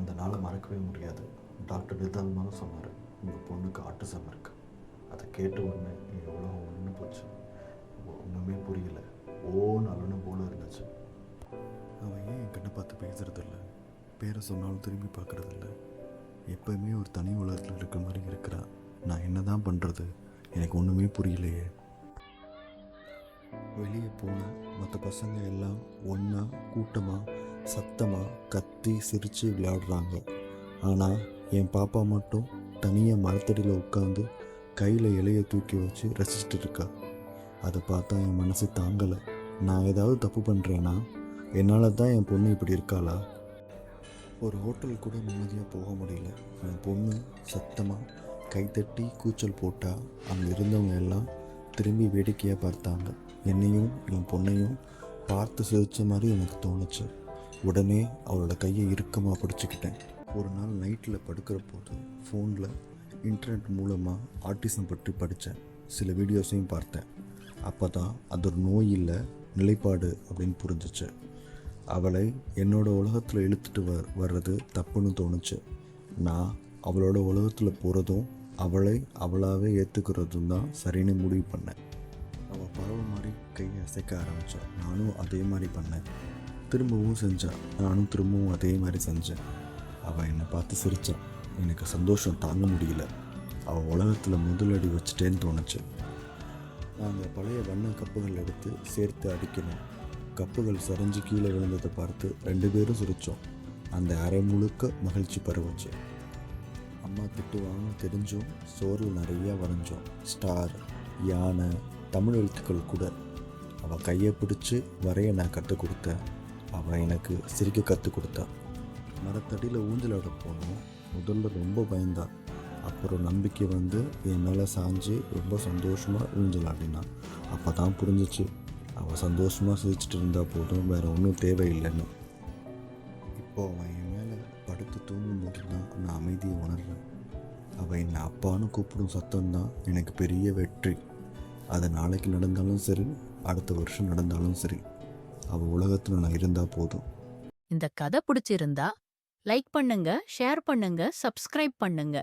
அந்த நாளை மறக்கவே முடியாது. டாக்டர் நிதானமாக சொன்னார், உங்கள் பொண்ணுக்கு ஆட்டிசம் இருக்குது. அதை கேட்ட உடனே எவ்வளோ ஒன்று போச்சு. ஒன்றுமே புரியல. ஓன்னு அலனும் போல இருந்துச்சு. அவன் ஏன் என் கண்ணை பார்த்து பேசுகிறதில்ல, பேரை சொன்னாலும் திரும்பி பார்க்குறதில்ல, எப்போயுமே ஒரு தனி உலகத்தில் இருக்கிற மாதிரி இருக்கிறா. நான் என்ன தான் பண்ணுறது, எனக்கு ஒன்றுமே புரியலையே. வெளியே போன மற்ற பசங்க எல்லாம் ஒன்றா கூட்டமாக சத்தமாக கத்தி சிரித்து விளையாடுறாங்க. ஆனால் என் பாப்பா மட்டும் தனியாக மரத்தடியில் உட்காந்து கையில் இலையை தூக்கி வச்சு ரசிச்சுட்டு இருக்கா. அதை பார்த்தா என் மனசு தாங்கலை. நான் ஏதாவது தப்பு பண்ணுறேன்னா என்னால் தான் என் பொண்ணு இப்படி இருக்காளா? ஒரு ஹோட்டல் கூட நிம்மதியாக போக முடியல. என் பொண்ணு சத்தமாக கைத்தட்டி கூச்சல் போட்டால் அங்கே இருந்தவங்க எல்லாம் திரும்பி வேடிக்கையாக பார்த்தாங்க. என்னையும் என் பொண்ணையும் பார்த்து சிரித்த மாதிரி எனக்கு தோணுச்சு. உடனே அவளோட கையை இறுக்கமாக பிடிச்சிக்கிட்டேன். ஒரு நாள் நைட்டில் படுக்கிற போது ஃபோனில் இன்டர்நெட் மூலமாக ஆட்டிசம் பற்றி படித்தேன். சில வீடியோஸையும் பார்த்தேன். அப்போ தான் அது ஒரு நோய் இல்லை, நிலைப்பாடு அப்படின்னு புரிஞ்சிச்சு. அவளை என்னோடய உலகத்தில் இழுத்துட்டு வர்றது தப்புன்னு தோணுச்சு. நான் அவளோட உலகத்தில் போகிறதும் அவளை அவளாகவே ஏற்றுக்கிறதும் தான் சரின்னு முடிவு பண்ணேன். அவள் பறவை மாதிரி கையை அசைக்க ஆரம்பித்தாள். நானும் அதே மாதிரி பண்ணேன். திரும்பவும் செஞ்சாள். நானும் திரும்பவும் அதே மாதிரி செஞ்சேன். அவள் என்னை பார்த்து சிரித்தான். எனக்கு சந்தோஷம் தாங்க முடியல. அவள் உலகத்தில் முதலடி வச்சுட்டேன்னு தோணுச்சு. நாங்கள் பழைய வண்ண கப்புகள் எடுத்து சேர்த்து அடிக்கணும். கப்புகள் சரிஞ்சு கீழே விழுந்ததை பார்த்து 2 பேரும் சிரித்தோம். அந்த அரை முழுக்க மகிழ்ச்சி பரவச்சு. அம்மா திட்டுவான்னு தெரிஞ்சும் சோறில் நிறையா வரைஞ்சோம். ஸ்டார், யானை, தமிழ் எழுத்துக்கள் கூட. அவள் கையை பிடிச்சி வரைய நான் கற்றுக் கொடுத்தேன். அவள் எனக்கு சிரிக்க கற்றுக் கொடுத்தா. மரத்தடியில் ஊஞ்சலாட போனோம். முதல்ல ரொம்ப பயந்தா. அப்புறம் நம்பிக்கை வந்து என் மேலே சாஞ்சு ரொம்ப சந்தோஷமாக ஊஞ்சலாடினான். அப்போ தான் புரிஞ்சிச்சு, அவள் சந்தோஷமாக சிரிச்சிட்டு இருந்தால் போதும், வேறு ஒன்றும் தேவையில்லைன்னு. இப்போ அவன் என் மேலே படுத்து தூங்கும்போது தான் நான் அமைதியை உணர்றேன். அவள் என்னை அப்பான்னு கூப்பிடும் சத்தம்தான் எனக்கு பெரிய வெற்றி. அது நாளைக்கு நடந்தாலும் சரி, அடுத்த வருஷம் நடந்தாலும் சரி, அவள் உலகத்தில் நான் இருந்தால் போதும். இந்த கதை பிடிச்சிருந்தா லைக் பண்ணுங்க, ஷேர் பண்ணுங்க, சப்ஸ்கிரைப் பண்ணுங்க.